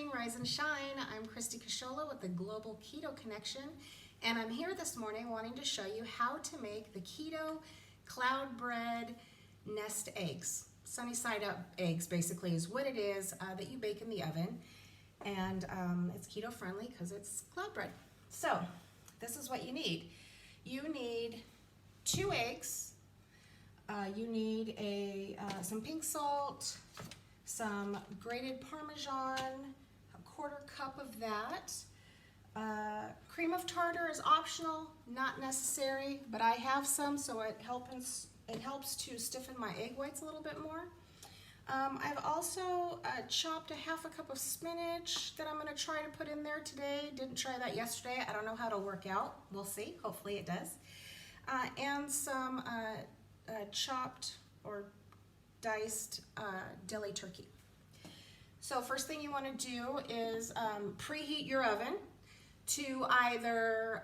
morning, rise and shine. I'm Christy Cashola with the Global Keto Connection, and I'm here this morning wanting to show you how to make the keto cloud bread nest eggs. Sunny side up eggs basically is what it is that you bake in the oven, and it's keto friendly because it's cloud bread. So this is what you need. You need 2 eggs. You need some pink salt, some grated Parmesan, a 1/4 cup of that. Cream of tartar is optional, not necessary, but I have some, so it helps to stiffen my egg whites a little bit more. I've also chopped a 1/2 cup of spinach that I'm going to try to put in there today. Didn't try that yesterday. I don't know how it'll work out. We'll see. Hopefully it does. And some chopped or diced deli turkey. So first thing you want to do is preheat your oven to either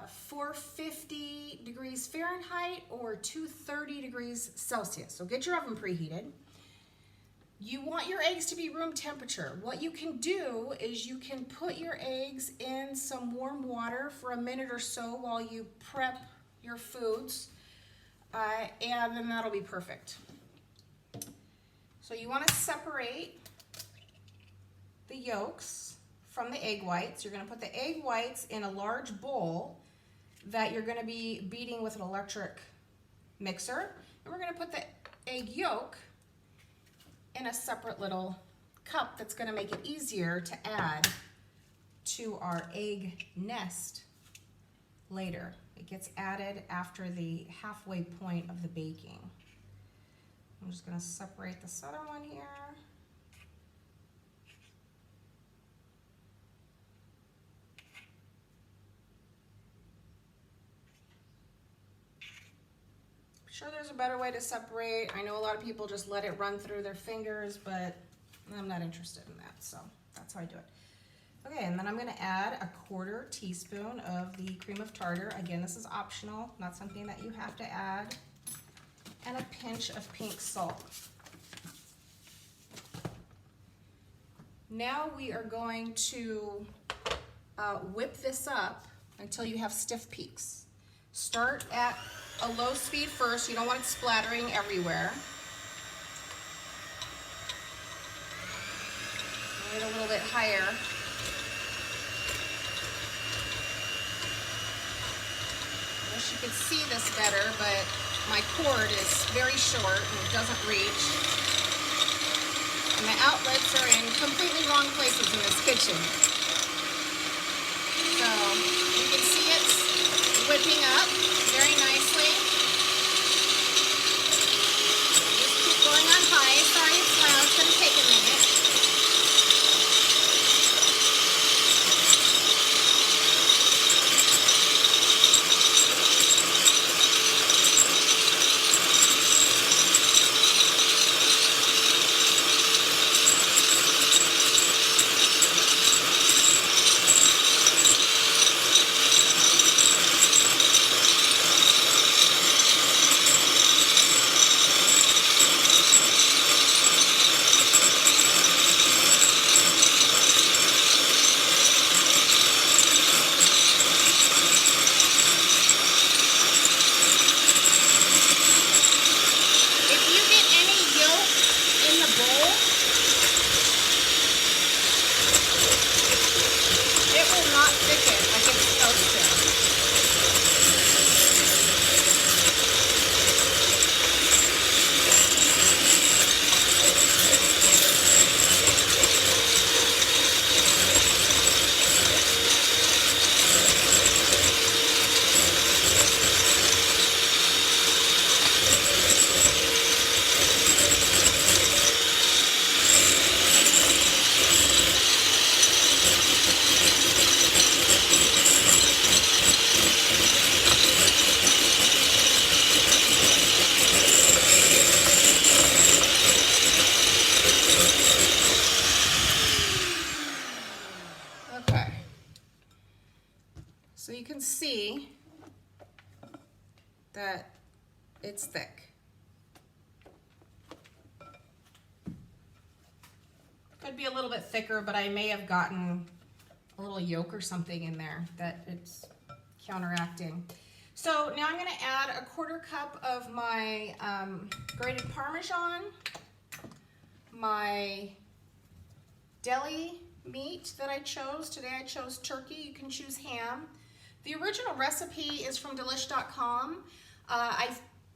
450 degrees Fahrenheit or 230 degrees Celsius. So get your oven preheated. You want your eggs to be room temperature. What you can do is you can put your eggs in some warm water for a minute or so while you prep your foods, and then that'll be perfect. So you want to separate the yolks from the egg whites. You're going to put the egg whites in a large bowl that you're going to be beating with an electric mixer, and we're going to put the egg yolk in a separate little cup that's going to make it easier to add to our egg nest later. It gets added after the halfway point of the baking. I'm just going to separate this other one here. I'm sure there's a better way to separate. I know a lot of people just let it run through their fingers, but I'm not interested in that, so that's how I do it. Okay, and then I'm going to add a 1/4 teaspoon of the cream of tartar. Again, this is optional, not something that you have to add. And a pinch of pink salt. Now we are going to whip this up until you have stiff peaks. Start at a low speed first. You don't want it splattering everywhere. Get a little bit higher. I wish you could see this better, but my cord is very short and it doesn't reach. And the outlets are in completely wrong places in this kitchen. So you can see it's whipping up very nicely. Just keep going on high. Sorry it's loud, it's going to take a minute. So you can see that it's thick. Could be a little bit thicker, but I may have gotten a little yolk or something in there that it's counteracting. So now I'm going to add a 1/4 cup of my grated Parmesan, my deli meat that I chose. Today I chose turkey. You can choose ham. The original recipe is from delish.com. I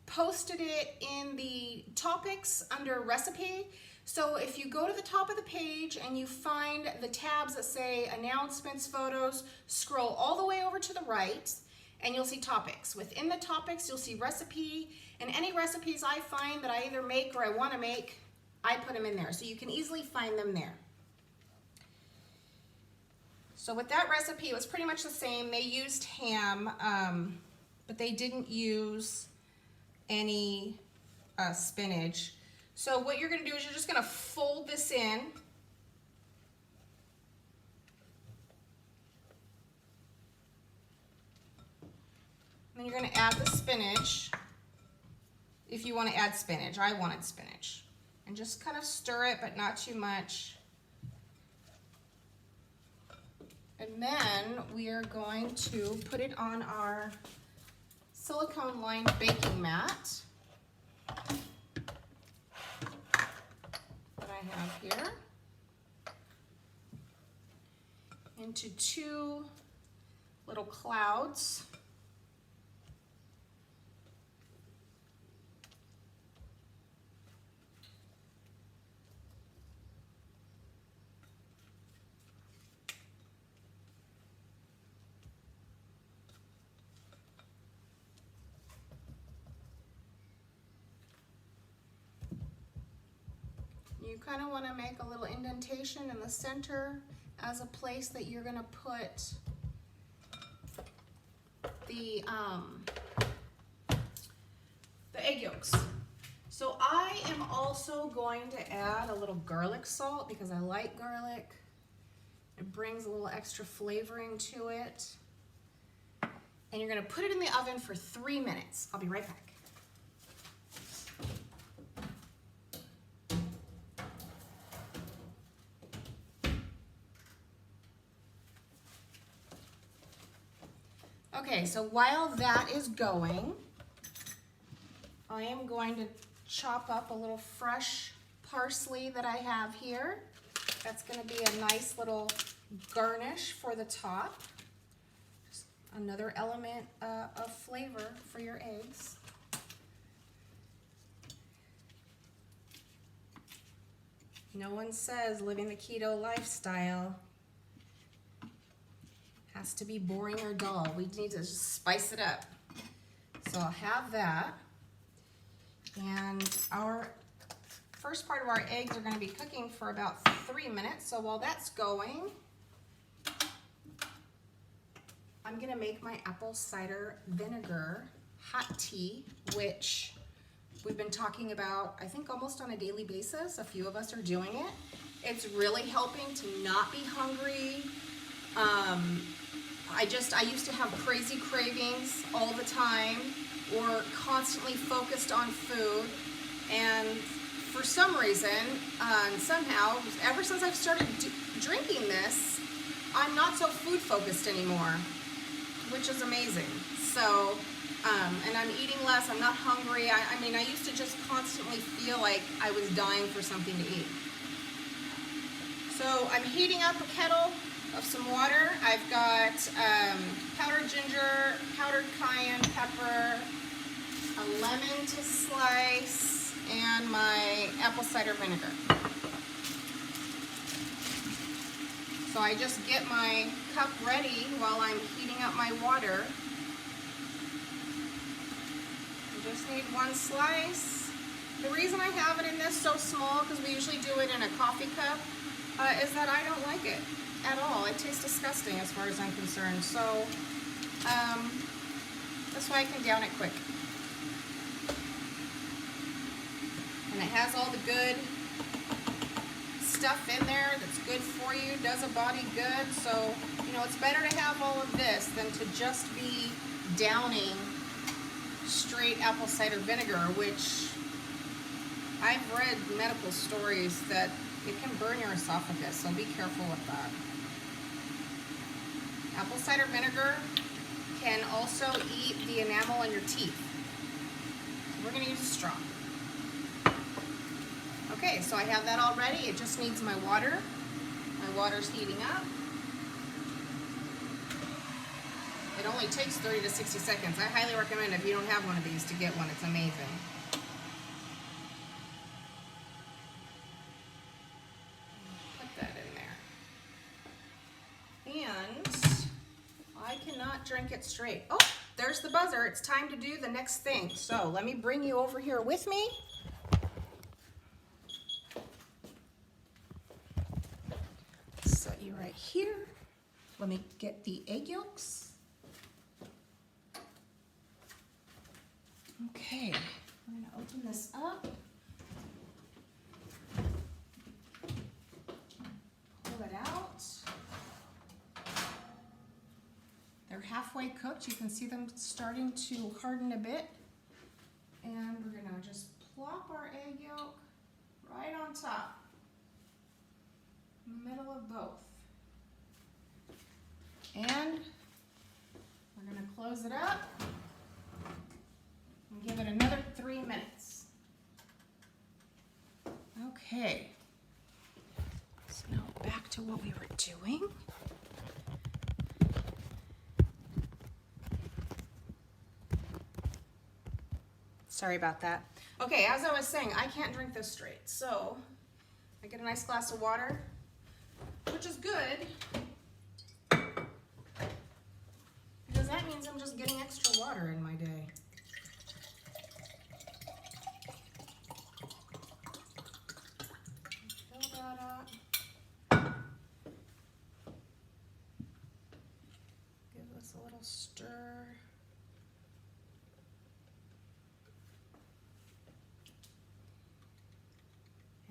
posted it in the topics under recipe. So if you go to the top of the page and you find the tabs that say announcements, photos, scroll all the way over to the right and you'll see topics. Within the topics you'll see recipe, and any recipes I find that I either make or I want to make, I put them in there. So you can easily find them there. So with that recipe, it was pretty much the same. They used ham, but they didn't use any spinach. So what you're going to do is you're just going to fold this in. Then you're going to add the spinach, if you want to add spinach. I wanted spinach. And just kind of stir it, but not too much. And then we are going to put it on our silicone lined baking mat that I have here, into 2 little clouds. You kind of want to make a little indentation in the center as a place that you're going to put the egg yolks. So I am also going to add a little garlic salt because I like garlic. It brings a little extra flavoring to it. And you're going to put it in the oven for 3 minutes. I'll be right back. Okay, so while that is going, I am going to chop up a little fresh parsley that I have here. That's going to be a nice little garnish for the top. Just another element of flavor for your eggs. No one says living the keto lifestyle has to be boring or dull. We need to just spice it up. So I'll have that. And our first part of our eggs are going to be cooking for about 3 minutes. So while that's going, I'm going to make my apple cider vinegar hot tea, which we've been talking about, I think, almost on a daily basis. A few of us are doing it. It's really helping to not be hungry. I used to have crazy cravings all the time, or constantly focused on food, and for some reason, somehow, ever since I've started drinking this, I'm not so food focused anymore, which is amazing. So, and I'm eating less, I'm not hungry. I mean, I used to just constantly feel like I was dying for something to eat. So I'm heating up a kettle of some water. I've got powdered ginger, powdered cayenne pepper, a lemon to slice, and my apple cider vinegar. So I just get my cup ready while I'm heating up my water. I just need 1 slice. The reason I have it in this so small, because we usually do it in a coffee cup, is that I don't like it at all. It tastes disgusting as far as I'm concerned. So that's why I can down it quick. And it has all the good stuff in there that's good for you, does a body good. So, you know, it's better to have all of this than to just be downing straight apple cider vinegar, which I've read medical stories that It can burn your esophagus, so be careful with that. Apple cider vinegar can also eat the enamel on your teeth. We're going to use a straw. Okay, so I have that all ready. It just needs my water. My water's heating up. It only takes 30 to 60 seconds. I highly recommend if you don't have one of these to get one. It's amazing. Put that in there. And I cannot drink it straight. Oh, there's the buzzer. It's time to do the next thing. So let me bring you over here with me. Set you right here. Let me get the egg yolks. Okay, we're going to open this up. Pull it out. They're halfway cooked. You can see them starting to harden a bit. And we're going to just plop our egg yolk right on top, middle of both. And we're going to close it up. And give it another 3 minutes. Okay. So now back to what we were doing. Sorry about that. Okay, as I was saying, I can't drink this straight. So I get a nice glass of water, which is good, because that means I'm just getting extra water in my day. Give this a little stir.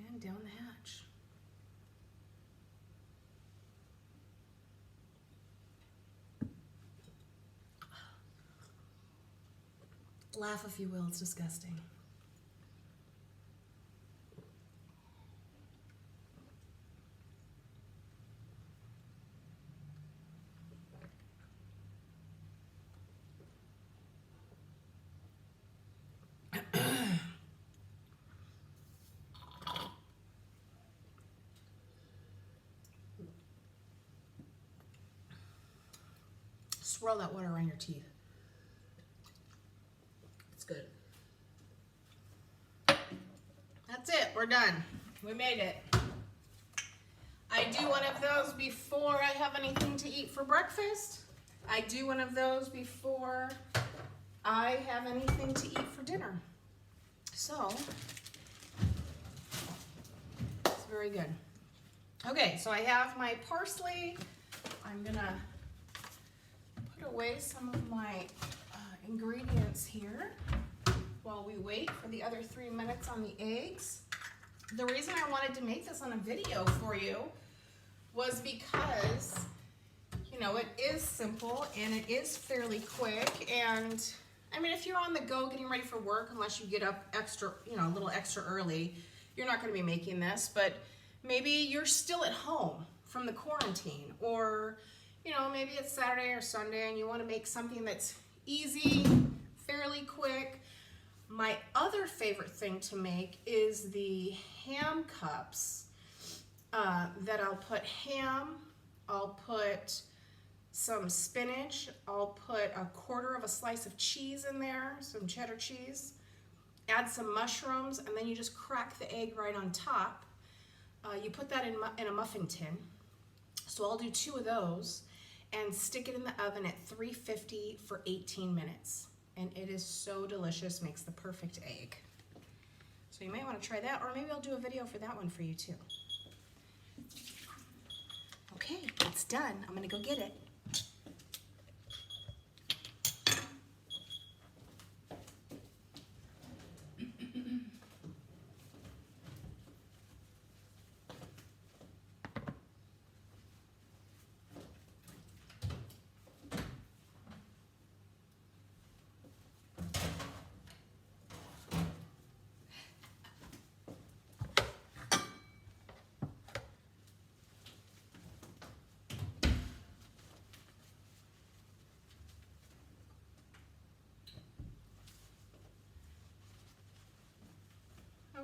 And down the hatch. Laugh if you will, it's disgusting. Swirl that water around your teeth. It's good. That's it, we're done. We made it. I do one of those before I have anything to eat for breakfast. I do one of those before I have anything to eat for dinner. So, it's very good. Okay, so I have my parsley. I'm gonna put away some of my ingredients here while we wait for the other 3 minutes on the eggs. The reason I wanted to make this on a video for you was because, you know, it is simple and it is fairly quick. And I mean, if you're on the go getting ready for work, unless you get up extra, you know, a little extra early, you're not going to be making this. But maybe you're still at home from the quarantine, or you know, maybe it's Saturday or Sunday and you want to make something that's easy, fairly quick. My other favorite thing to make is the ham cups that I'll put ham, I'll put some spinach, I'll put 1/4 of a slice of cheese in there, some cheddar cheese, add some mushrooms, and then you just crack the egg right on top. You put that in a muffin tin. So I'll do 2 of those and stick it in the oven at 350 for 18 minutes. And it is so delicious, makes the perfect egg. So you may want to try that, or maybe I'll do a video for that one for you too. Okay, it's done. I'm gonna go get it.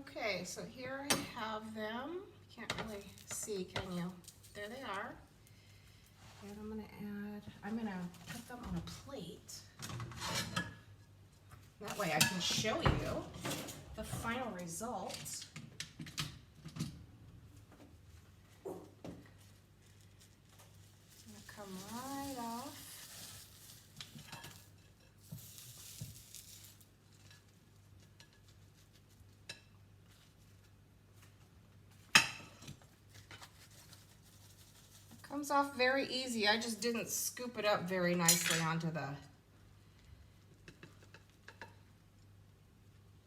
Okay, so here I have them. Can't really see, can you? There they are. And I'm gonna put them on a plate. That way I can show you the final result. It's gonna come right off. Comes off very easy. I just didn't scoop it up very nicely onto the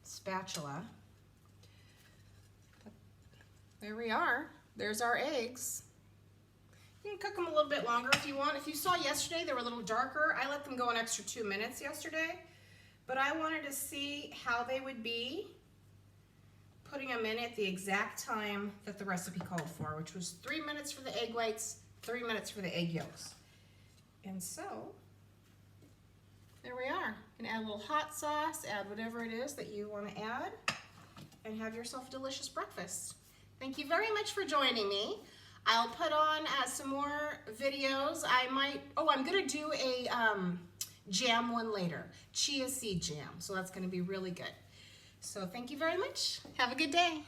spatula. But there we are. There's our eggs. You can cook them a little bit longer if you want. If you saw yesterday, they were a little darker. I let them go an extra 2 minutes yesterday, but I wanted to see how they would be putting them in at the exact time that the recipe called for, which was 3 minutes for the egg whites, 3 minutes for the egg yolks. And so, there we are. You can add a little hot sauce, add whatever it is that you want to add, and have yourself a delicious breakfast. Thank you very much for joining me. I'll put on some more videos. I'm gonna do a jam one later, chia seed jam. So that's gonna be really good. So thank you very much. Have a good day.